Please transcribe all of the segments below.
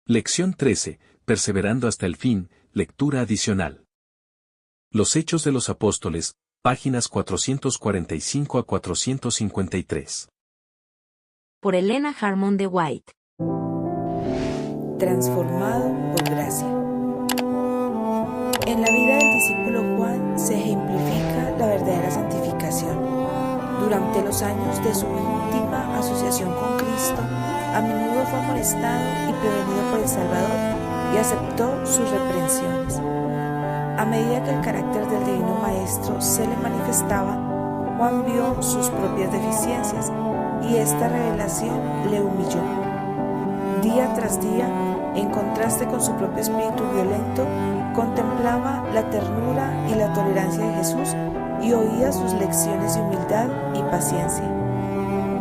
Lección 13, Perseverando hasta el fin, lectura adicional. Los Hechos de los Apóstoles, páginas 445 a 453. Por Elena Harmon de White. Transformado por gracia. En la vida del discípulo Juan se ejemplifica la verdadera santificación. Durante los años de su íntima asociación con Cristo, a menudo fue amonestado y prevenido por el Salvador y aceptó sus reprensiones. A medida que el carácter del Divino Maestro se le manifestaba, Juan vio sus propias deficiencias y esta revelación le humilló. Día tras día, en contraste con su propio espíritu violento, contemplaba la ternura y la tolerancia de Jesús y oía sus lecciones de humildad y paciencia.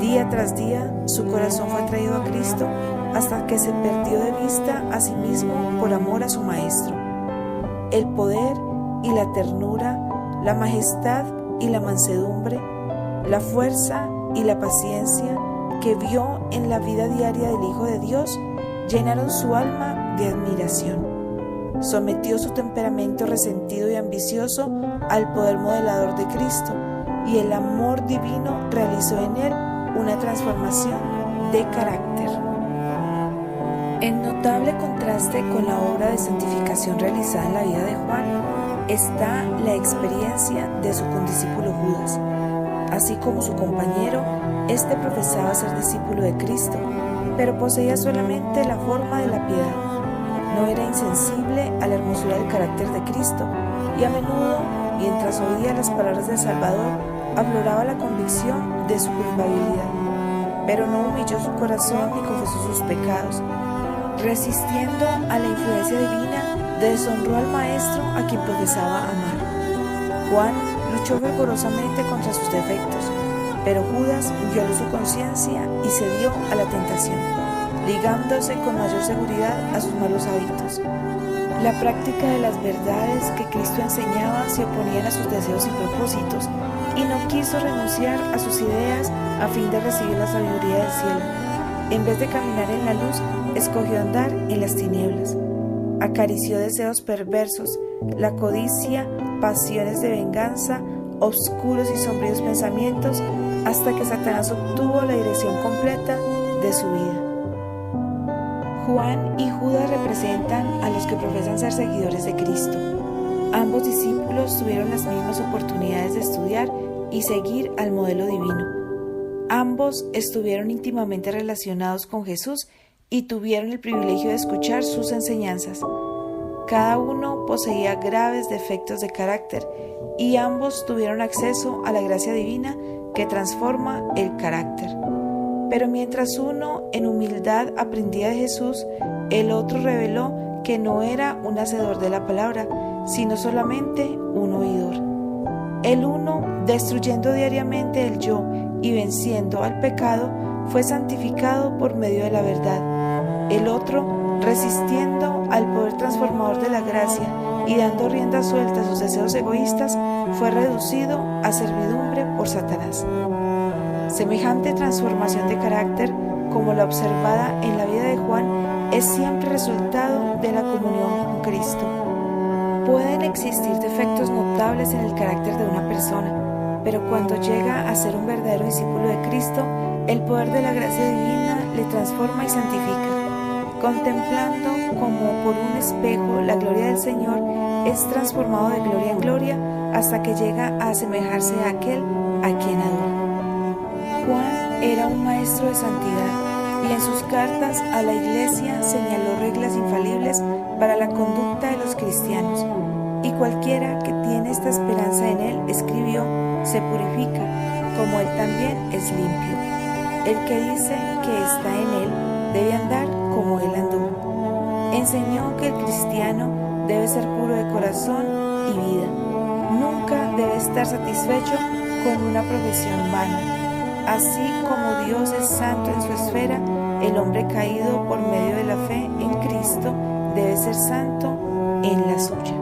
Día tras día, su corazón fue atraído a Cristo hasta que se perdió de vista a sí mismo por amor a su Maestro. El poder y la ternura, la majestad y la mansedumbre, la fuerza y la paciencia que vio en la vida diaria del Hijo de Dios llenaron su alma de admiración. Sometió su temperamento resentido y ambicioso al poder modelador de Cristo, y el amor divino realizó en él una transformación de carácter. En notable contraste con la obra de santificación realizada en la vida de Juan está la experiencia de su condiscípulo Judas. Así como su compañero, este profesaba ser discípulo de Cristo, pero poseía solamente la forma de la piedad. No era insensible a la hermosura del carácter de Cristo, y a menudo, mientras oía las palabras del Salvador, afloraba la convicción de su culpabilidad. Pero no humilló su corazón ni confesó sus pecados. Resistiendo a la influencia divina, deshonró al Maestro a quien profesaba amar. Juan luchó fervorosamente contra sus defectos, pero Judas violó su conciencia y cedió a la tentación, ligándose con mayor seguridad a sus malos hábitos. La práctica de las verdades que Cristo enseñaba se oponían a sus deseos y propósitos, y no quiso renunciar a sus ideas a fin de recibir la sabiduría del cielo. En vez de caminar en la luz, escogió andar en las tinieblas. Acarició deseos perversos, la codicia, pasiones de venganza, oscuros y sombríos pensamientos, hasta que Satanás obtuvo la dirección completa de su vida. Juan y Judas representan a los que profesan ser seguidores de Cristo. Ambos discípulos tuvieron las mismas oportunidades de estudiar y seguir al modelo divino. Ambos estuvieron íntimamente relacionados con Jesús y tuvieron el privilegio de escuchar sus enseñanzas. Cada uno poseía graves defectos de carácter y ambos tuvieron acceso a la gracia divina que transforma el carácter. Pero mientras uno en humildad aprendía de Jesús, el otro reveló que no era un hacedor de la palabra, sino solamente un oidor. El uno, destruyendo diariamente el yo y venciendo al pecado, fue santificado por medio de la verdad. El otro, resistiendo al poder transformador de la gracia y dando rienda suelta a sus deseos egoístas, fue reducido a servidumbre por Satanás. Semejante transformación de carácter, como la observada en la vida de Juan, es siempre resultado de la comunión con Cristo. Pueden existir defectos notables en el carácter de una persona, pero cuando llega a ser un verdadero discípulo de Cristo, el poder de la gracia divina le transforma y santifica. Contemplando como por un espejo la gloria del Señor, es transformado de gloria en gloria hasta que llega a asemejarse a aquel a quien adora. Juan era un maestro de santidad y en sus cartas a la iglesia señaló reglas infalibles para la conducta de los cristianos, y cualquiera que tiene esta esperanza en él, escribió, se purifica, como él también es limpio. El que dice que está en él debe andar como él anduvo. Enseñó que el cristiano debe ser puro de corazón y vida. Nunca debe estar satisfecho con una profesión vana. Así como Dios es santo en su esfera, el hombre caído por medio de la fe en Cristo debe ser santo en la suya.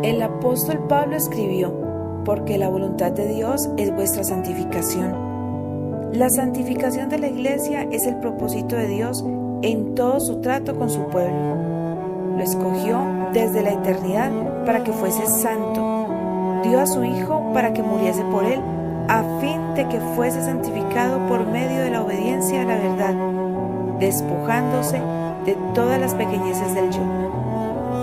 El apóstol Pablo escribió: porque la voluntad de Dios es vuestra santificación. La santificación de la iglesia es el propósito de Dios en todo su trato con su pueblo. Lo escogió desde la eternidad para que fuese santo. Dio a su Hijo para que muriese por él, a fin de que fuese santificado por medio de la obediencia a la verdad, despojándose de todas las pequeñeces del yo.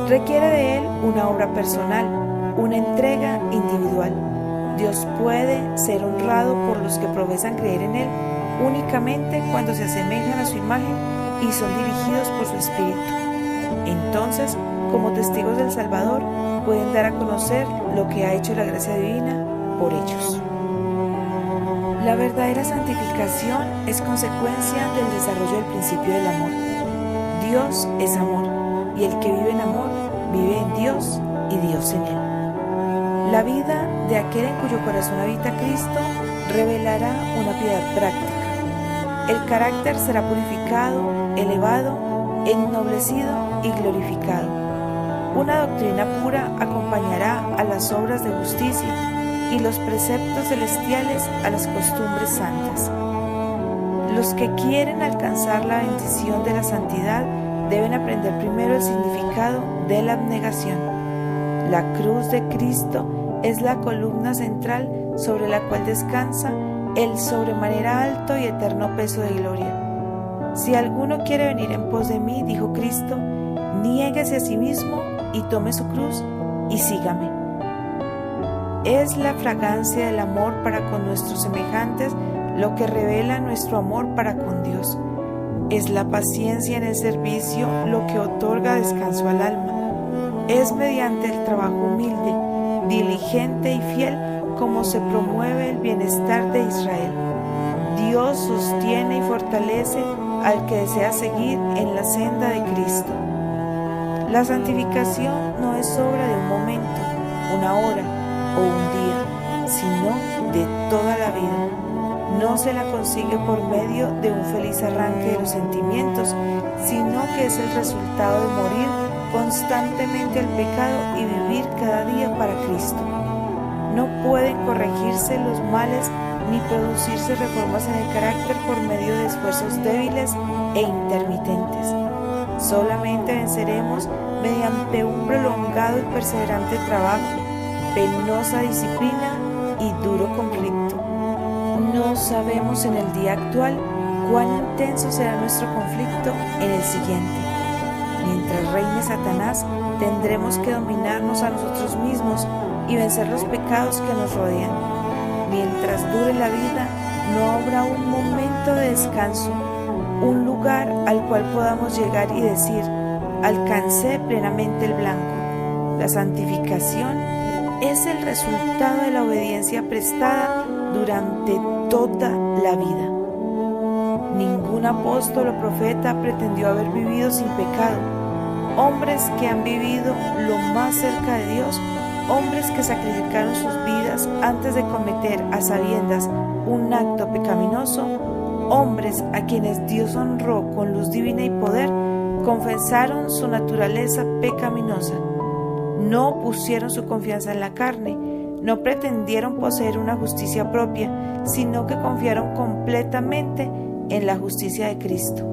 Requiere de él una obra personal, una entrega individual. Dios puede ser honrado por los que profesan creer en él únicamente cuando se asemejan a su imagen y son dirigidos por su espíritu. Entonces, como testigos del Salvador, pueden dar a conocer lo que ha hecho la gracia divina por ellos. La verdadera santificación es consecuencia del desarrollo del principio del amor. Dios es amor, y el que vive en amor vive en Dios y Dios en él. La vida de aquel en cuyo corazón habita Cristo revelará una piedad práctica. El carácter será purificado, elevado, ennoblecido y glorificado. Una doctrina pura acompañará a las obras de justicia y los preceptos celestiales a las costumbres santas. Los que quieren alcanzar la bendición de la santidad deben aprender primero el significado de la abnegación. La cruz de Cristo es la columna central sobre la cual descansa el sobremanera alto y eterno peso de gloria. Si alguno quiere venir en pos de mí, dijo Cristo, niéguese a sí mismo y tome su cruz y sígame. Es la fragancia del amor para con nuestros semejantes lo que revela nuestro amor para con Dios. Es la paciencia en el servicio lo que otorga descanso al alma. Es mediante el trabajo humilde, diligente y fiel como se promueve el bienestar de Israel. Dios sostiene y fortalece al que desea seguir en la senda de Cristo. La santificación no es obra de un momento, una hora o un día, sino de toda la vida. No se la consigue por medio de un feliz arranque de los sentimientos, sino que es el resultado de morir constantemente al pecado y vivir cada día para Cristo. No pueden corregirse los males ni producirse reformas en el carácter por medio de esfuerzos débiles e intermitentes. Solamente venceremos mediante un prolongado y perseverante trabajo, penosa disciplina y duro conflicto. No sabemos en el día actual cuán intenso será nuestro conflicto en el siguiente. Mientras reine Satanás, tendremos que dominarnos a nosotros mismos y vencer los pecados que nos rodean. Mientras dure la vida, no habrá un momento de descanso, un lugar al cual podamos llegar y decir, alcancé plenamente el blanco. La santificación es el resultado de la obediencia prestada durante toda la vida. Ningún apóstol o profeta pretendió haber vivido sin pecado. Hombres que han vivido lo más cerca de Dios, hombres que sacrificaron sus vidas antes de cometer a sabiendas un acto pecaminoso, hombres a quienes Dios honró con luz divina y poder, confesaron su naturaleza pecaminosa. No pusieron su confianza en la carne, no pretendieron poseer una justicia propia, sino que confiaron completamente en la justicia de Cristo.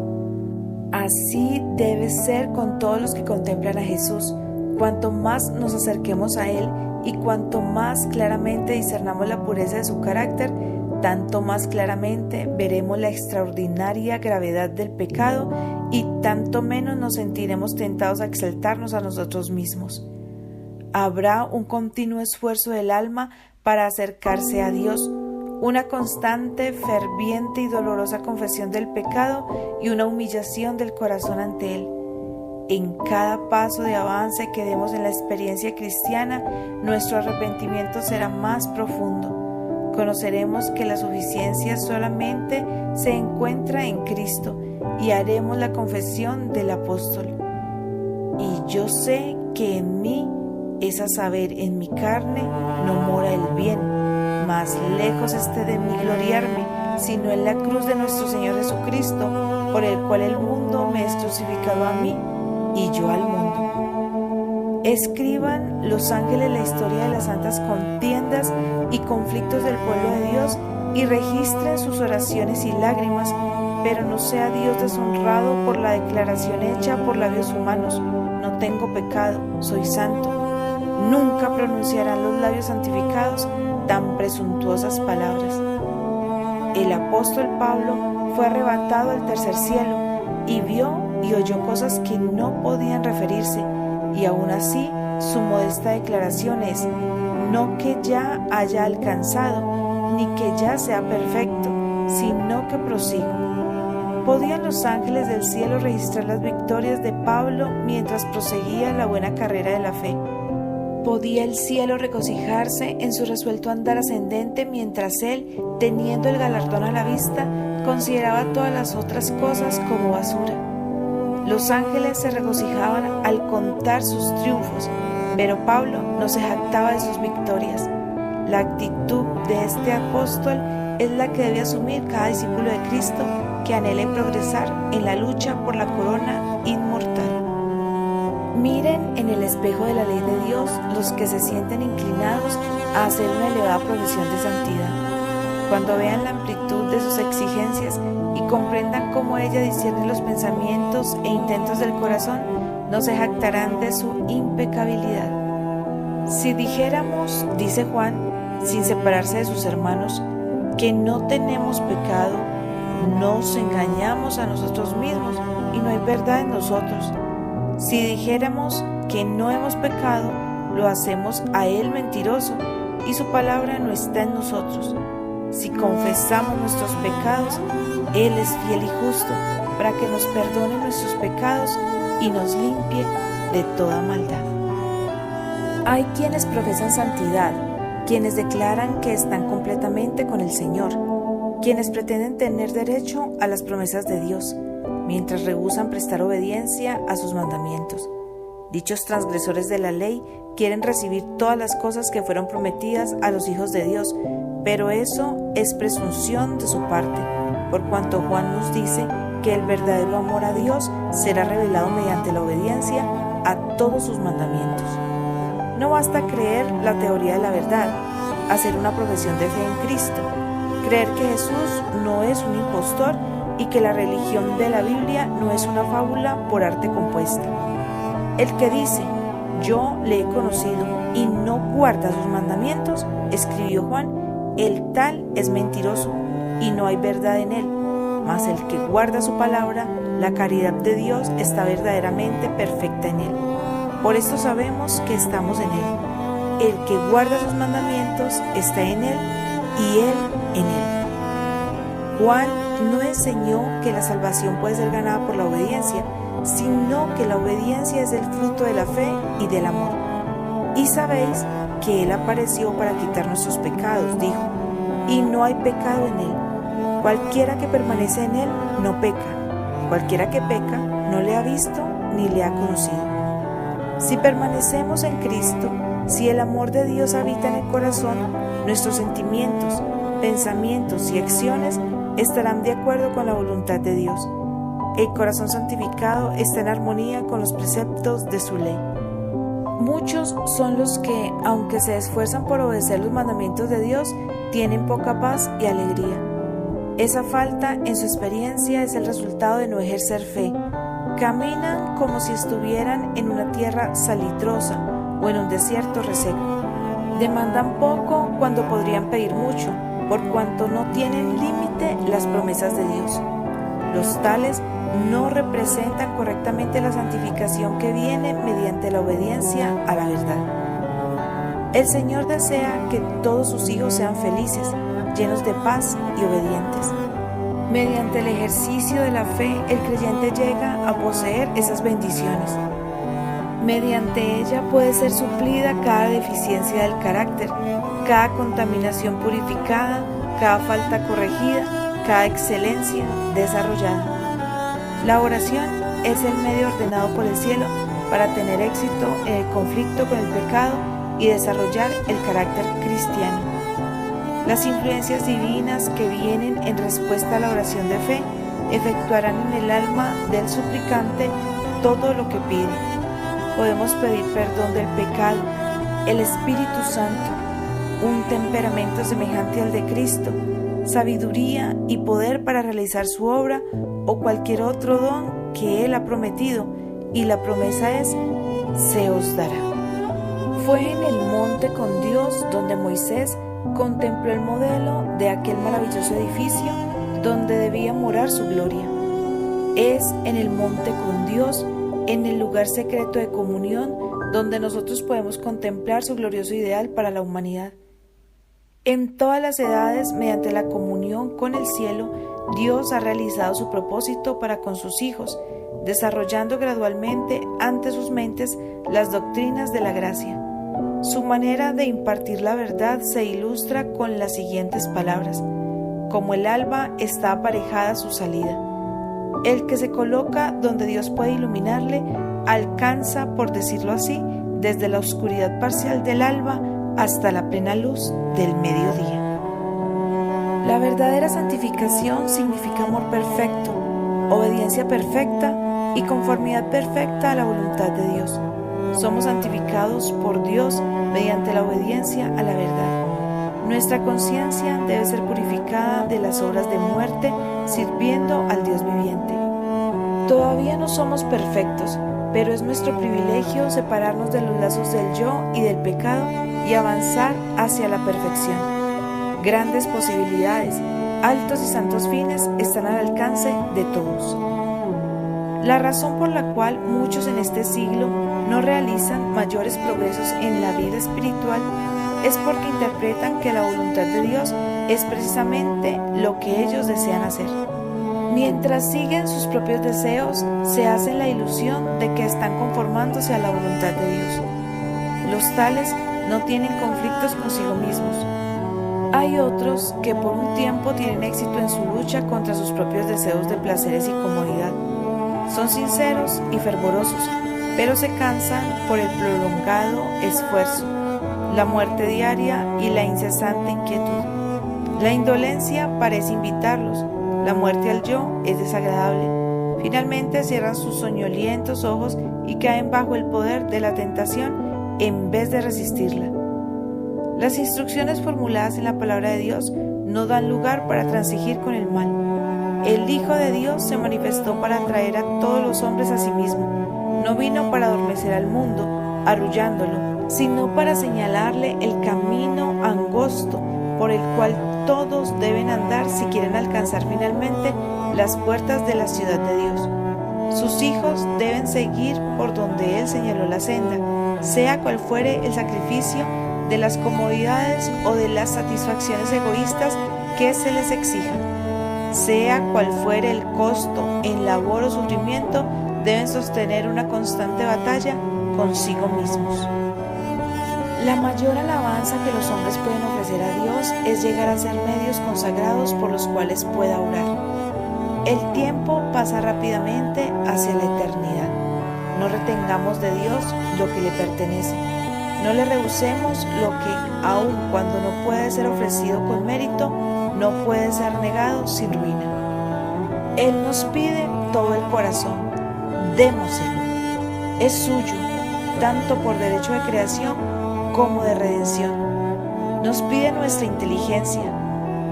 Así debe ser con todos los que contemplan a Jesús. Cuanto más nos acerquemos a Él y cuanto más claramente discernamos la pureza de su carácter, tanto más claramente veremos la extraordinaria gravedad del pecado y tanto menos nos sentiremos tentados a exaltarnos a nosotros mismos. Habrá un continuo esfuerzo del alma para acercarse a Dios, una constante, ferviente y dolorosa confesión del pecado y una humillación del corazón ante Él. En cada paso de avance que demos en la experiencia cristiana, nuestro arrepentimiento será más profundo. Conoceremos que la suficiencia solamente se encuentra en Cristo y haremos la confesión del apóstol. Y yo sé que en mí, es a saber, en mi carne, no mora el bien, mas lejos esté de mí gloriarme, sino en la cruz de nuestro Señor Jesucristo, por el cual el mundo me es crucificado a mí y yo al mundo. Escriban los ángeles la historia de las santas contiendas y conflictos del pueblo de Dios y registren sus oraciones y lágrimas pero no sea Dios deshonrado por la declaración hecha por labios humanos. No tengo pecado, soy santo. Nunca pronunciarán los labios santificados tan presuntuosas palabras. El apóstol Pablo fue arrebatado al tercer cielo y vio y oyó cosas que no podían referirse, y aún así su modesta declaración es: no que ya haya alcanzado, ni que ya sea perfecto, sino que prosigo. ¿Podían los ángeles del cielo registrar las victorias de Pablo mientras proseguía la buena carrera de la fe? ¿Podía el cielo regocijarse en su resuelto andar ascendente mientras él, teniendo el galardón a la vista, consideraba todas las otras cosas como basura? Los ángeles se regocijaban al contar sus triunfos, pero Pablo no se jactaba de sus victorias. La actitud de este apóstol es la que debe asumir cada discípulo de Cristo que anhele progresar en la lucha por la corona inmortal. Miren en el espejo de la ley de Dios los que se sienten inclinados a hacer una elevada progresión de santidad. Cuando vean la amplitud de sus exigencias y comprendan cómo ella discierne los pensamientos e intentos del corazón, no se jactarán de su impecabilidad. Si dijéramos, dice Juan, sin separarse de sus hermanos, que no tenemos pecado, nos engañamos a nosotros mismos y no hay verdad en nosotros. Si dijéramos que no hemos pecado, lo hacemos a Él mentiroso y su palabra no está en nosotros. Si confesamos nuestros pecados, Él es fiel y justo para que nos perdone nuestros pecados y nos limpie de toda maldad. Hay quienes profesan santidad, quienes declaran que están completamente con el Señor, quienes pretenden tener derecho a las promesas de Dios, mientras rehúsan prestar obediencia a sus mandamientos. Dichos transgresores de la ley quieren recibir todas las cosas que fueron prometidas a los hijos de Dios, pero eso es presunción de su parte, por cuanto Juan nos dice que el verdadero amor a Dios será revelado mediante la obediencia a todos sus mandamientos. No basta creer la teoría de la verdad, hacer una profesión de fe en Cristo, creer que Jesús no es un impostor y que la religión de la Biblia no es una fábula por arte compuesta. El que dice, yo le he conocido y no guarda sus mandamientos, escribió Juan, el tal es mentiroso y no hay verdad en él. Mas el que guarda su palabra, la caridad de Dios está verdaderamente perfecta en él. Por esto sabemos que estamos en él. El que guarda sus mandamientos está en él y él en él. Juan no enseñó que la salvación puede ser ganada por la obediencia, sino que la obediencia es el fruto de la fe y del amor. Y sabéis que Él apareció para quitar nuestros pecados, dijo, y no hay pecado en Él. Cualquiera que permanece en Él no peca. Cualquiera que peca no le ha visto ni le ha conocido. Si permanecemos en Cristo, si el amor de Dios habita en el corazón, nuestros sentimientos, pensamientos y acciones estarán de acuerdo con la voluntad de Dios. El corazón santificado está en armonía con los preceptos de su ley. Muchos son los que, aunque se esfuerzan por obedecer los mandamientos de Dios, tienen poca paz y alegría. Esa falta en su experiencia es el resultado de no ejercer fe. Caminan como si estuvieran en una tierra salitrosa o en un desierto reseco. Demandan poco cuando podrían pedir mucho, por cuanto no tienen límite las promesas de Dios. Los tales no representan correctamente la santificación que viene mediante la obediencia a la verdad. El Señor desea que todos sus hijos sean felices, llenos de paz y obedientes. Mediante el ejercicio de la fe, el creyente llega a poseer esas bendiciones. Mediante ella puede ser suplida cada deficiencia del carácter, cada contaminación purificada, cada falta corregida, cada excelencia desarrollada. La oración es el medio ordenado por el cielo para tener éxito en el conflicto con el pecado y desarrollar el carácter cristiano. Las influencias divinas que vienen en respuesta a la oración de fe efectuarán en el alma del suplicante todo lo que pide. Podemos pedir perdón del pecado, el Espíritu Santo, un temperamento semejante al de Cristo, sabiduría y poder para realizar su obra o cualquier otro don que Él ha prometido, y la promesa es: se os dará. Fue en el monte con Dios donde Moisés contempló el modelo de aquel maravilloso edificio donde debía morar su gloria. Es en el monte con Dios, en el lugar secreto de comunión, donde nosotros podemos contemplar su glorioso ideal para la humanidad. En todas las edades, mediante la comunión con el cielo, Dios ha realizado su propósito para con sus hijos, desarrollando gradualmente ante sus mentes las doctrinas de la gracia. Su manera de impartir la verdad se ilustra con las siguientes palabras: como el alba está aparejada a su salida. El que se coloca donde Dios puede iluminarle, alcanza, por decirlo así, desde la oscuridad parcial del alba hasta la plena luz del mediodía. La verdadera santificación significa amor perfecto, obediencia perfecta y conformidad perfecta a la voluntad de Dios. Somos santificados por Dios mediante la obediencia a la verdad. Nuestra conciencia debe ser purificada de las obras de muerte, sirviendo al Dios viviente. Todavía no somos perfectos, pero es nuestro privilegio separarnos de los lazos del yo y del pecado y avanzar hacia la perfección. Grandes posibilidades, altos y santos fines están al alcance de todos. La razón por la cual muchos en este siglo no realizan mayores progresos en la vida espiritual es porque interpretan que la voluntad de Dios es precisamente lo que ellos desean hacer. Mientras siguen sus propios deseos, se hacen la ilusión de que están conformándose a la voluntad de Dios. Los tales no tienen conflictos consigo mismos. Hay otros que por un tiempo tienen éxito en su lucha contra sus propios deseos de placeres y comodidad. Son sinceros y fervorosos, pero se cansan por el prolongado esfuerzo, la muerte diaria y la incesante inquietud. La indolencia parece invitarlos, la muerte al yo es desagradable. Finalmente cierran sus soñolientos ojos y caen bajo el poder de la tentación en vez de resistirla. Las instrucciones formuladas en la palabra de Dios no dan lugar para transigir con el mal. El Hijo de Dios se manifestó para atraer a todos los hombres a sí mismo. No vino para adormecer al mundo, arrullándolo, sino para señalarle el camino angosto por el cual todos deben andar si quieren alcanzar finalmente las puertas de la ciudad de Dios. Sus hijos deben seguir por donde Él señaló la senda, sea cual fuere el sacrificio de las comodidades o de las satisfacciones egoístas que se les exijan. Sea cual fuere el costo en labor o sufrimiento, deben sostener una constante batalla consigo mismos. La mayor alabanza que los hombres pueden ofrecer a Dios es llegar a ser medios consagrados por los cuales pueda obrar. El tiempo pasa rápidamente hacia la eternidad. No retengamos de Dios lo que le pertenece. No le rehusemos lo que, aun cuando no puede ser ofrecido con mérito, no puede ser negado sin ruina. Él nos pide todo el corazón, démoselo. Es suyo, tanto por derecho de creación como de redención. Nos pide nuestra inteligencia,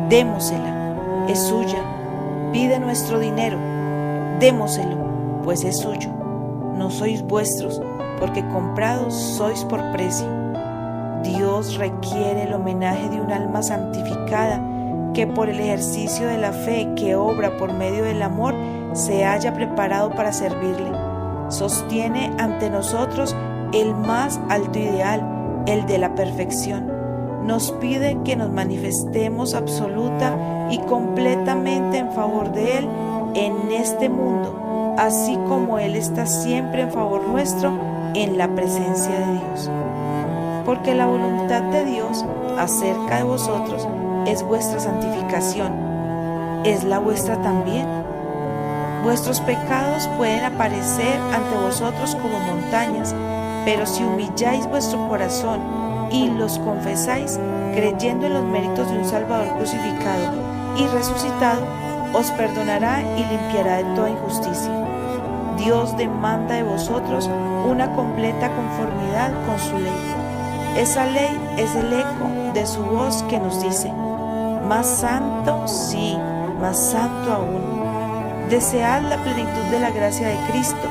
démosela, es suya. Pide nuestro dinero, démoselo, pues es suyo. No sois vuestros, porque comprados sois por precio. Dios requiere el homenaje de un alma santificada que por el ejercicio de la fe que obra por medio del amor se haya preparado para servirle. Sostiene ante nosotros el más alto ideal, el de la perfección. Nos pide que nos manifestemos absoluta y completamente en favor de Él en este mundo, así como Él está siempre en favor nuestro en la presencia de Dios. Porque la voluntad de Dios acerca de vosotros es vuestra santificación, es la vuestra también. Vuestros pecados pueden aparecer ante vosotros como montañas, pero si humilláis vuestro corazón y los confesáis, creyendo en los méritos de un Salvador crucificado y resucitado, os perdonará y limpiará de toda injusticia. Dios demanda de vosotros una completa conformidad con su ley. Esa ley es el eco de su voz que nos dice: Más santo, sí, más santo aún. Desead la plenitud de la gracia de Cristo.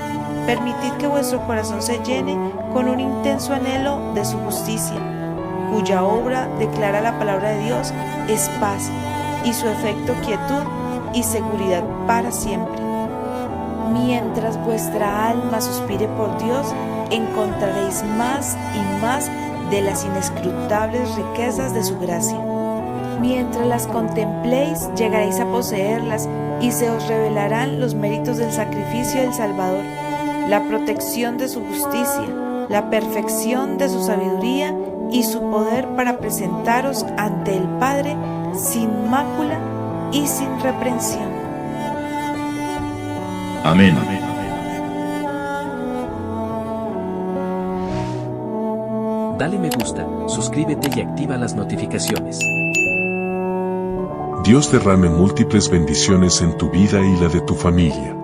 Permitid que vuestro corazón se llene con un intenso anhelo de su justicia, cuya obra, declara la palabra de Dios, es paz, y su efecto quietud y seguridad para siempre. Mientras vuestra alma suspire por Dios, encontraréis más y más de las inescrutables riquezas de su gracia. Mientras las contempléis, llegaréis a poseerlas y se os revelarán los méritos del sacrificio del Salvador, la protección de su justicia, la perfección de su sabiduría y su poder para presentaros ante el Padre sin mácula y sin reprensión. Amén. Dale me gusta, suscríbete y activa las notificaciones. Dios derrame múltiples bendiciones en tu vida y la de tu familia.